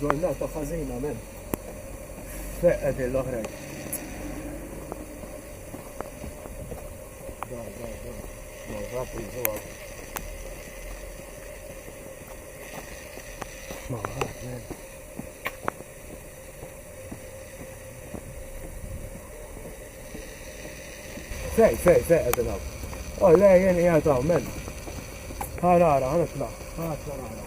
ġurnata ħażina men. Feqqed l-oħrajn. Fej, feqqed l-għab. Oh, le, jeni jgħataw men. ħanara, ħanitla. ħanara.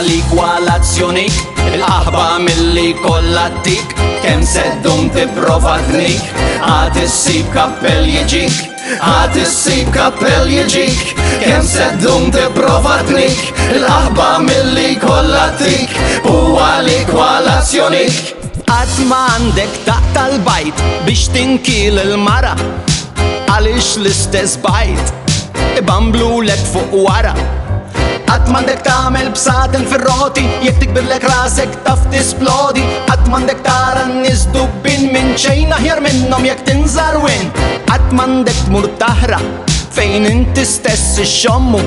L-ikwalazzjonik, il-qaħba mill-li kollattik, kem seddum tipprova tnik, għad issib kappell jiġik, għad issib kappell jiġik, kem seddum tipprova tnik, il-qaħba mill-li kollattik, huwa l-ikwalazzjonik. Għad ma għandek taqta l-bajt biex tinkil il-mara, għalix l-istess bajt, ibamblu lek fuq wara. Għat mandek tamel bsaten fil-roti, jek tikbirlek rasek taf tisplodi. Għat mandek tara n-nis dubbin minn ċejn aħjar minnom jek tinżar win. Għat mandek tmur taħra fejn inti stess xommu,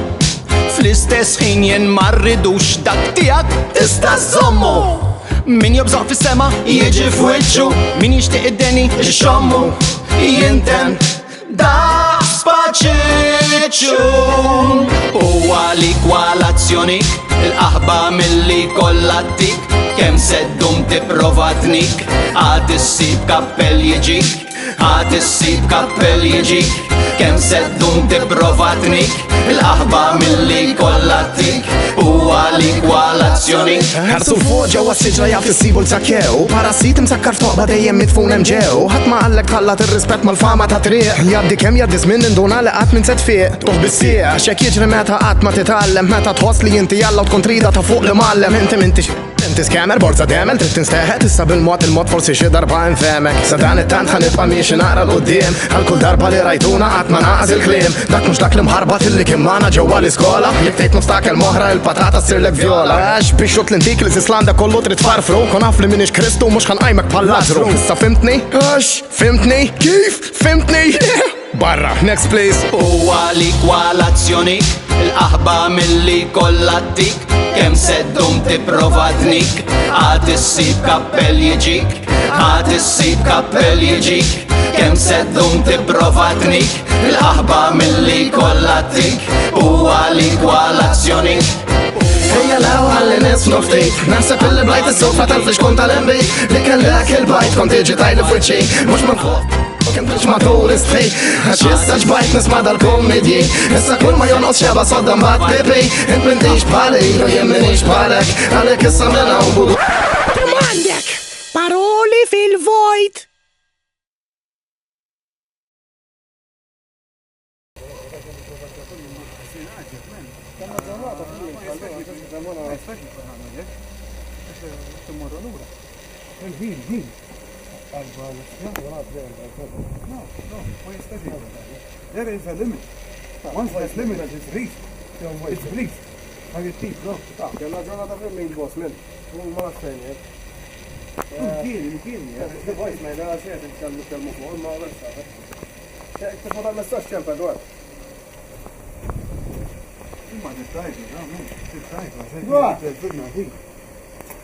fl-istess ħin jen marridux dak tijak tista zommu. Min jobżoq fis-sema jieġi f'wiċċu, min jixtieq id-deni xommu, jintem da spaċiċu. Huwa l-ikwalazzjonik, il-qaħba mill-li kollattik, kem seddum tipprova tnik, għad issib kappell jiġik, għad issib kappell jiġik, kem seddum tipprova tnik, il-qaħba mill-li kollattik, huwa l-ikwalazzjonik. Ħarsu l-fuq ġewwa s-siġra jaf issibu l-sakkew, parasit imsakkar toqba dejjem mitfun hemm ġew. Ħadd ma qallek tħallat ir-rispett mal-fama ta' triq, jaddi kemm jaddi żmien induna li qatt minn set fiq. Tuħ bis-sieq x'hekk jiġri meta qatt ma titgħallem, meta tħoss li inti jalla u tkun trida ta' fuq li mallem. Inti skemer borza demel trid tinsteħed issa bil-mod il-mod forsi xi darba nfehmek. Sa dan it-tant ħanibqa' miexi naqra l-qudiem, għal kull darba li rajtuna qatt ma naqas il-kliem. Dak mhux dak li mħarbat illi kien magħna ġewwa l-iskola, jekk tgħid noftak il-moħra il-patata ssirlek vjola. Għax biex xut l-intik li s-Islanda kollu trid tfarfru, kon naf li minix Kristu mhux ħanqajmek bħal Lażru. Issa fimtni? Għax fimtni? Kif? Fimtni? Barra, next please. Huwa l-ikwalazzjonik, il-qaħba mill-li kollattik, kem seddum tipprova tnik, għad issib kappell jiġik, għad issib kappell jiġik, kem seddum tipprova tnik, il-qaħba mill-li kollattik, huwa l-ikwalazzjonik. Ejja law għalli nisnu ftit, naħseb illi blajt is-sofa tal-flix kont tal-embi, li kellek il-bajt kont iġi tajli f'wiċċi, mhux minn fuq. Kem tix ma turisti, għax issa ġbajt nisma dal-komedji, issa kull ma jonos xeba sodda mbat pipi, int m'intix bħali, u jien m'inhiex bħalek, għalek issa minna u budu. Għandek paroli fil-vojt. No, why is that? There is a limit. Once that limit is reached, it's reached. I repeat, no. Kella ġurnata fil-min boss minn. Ma nafxajn jek. Mkieni. Il-voice ma jgħala xejn nitkellmu fuq, ma għalxa. Tifħod għal-messaġġ ċempa dwar. Ma nistajx,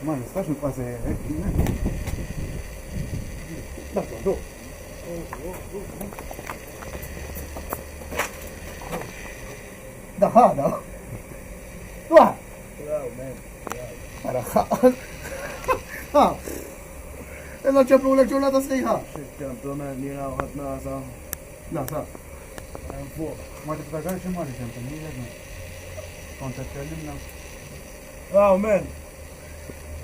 ma nistax nibqa' sejħek. Do. Daħħada. Wah. Illa ċeplu l-ġurnata sejħa. Ċemplu men jina uħat nasa. Nasa. Fuq. Ma t-tfagarx imma li ċemplu. Konta t-kellimna. Wow, men.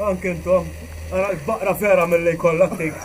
Anke intom. Għara baqra fera mill-li kollattik.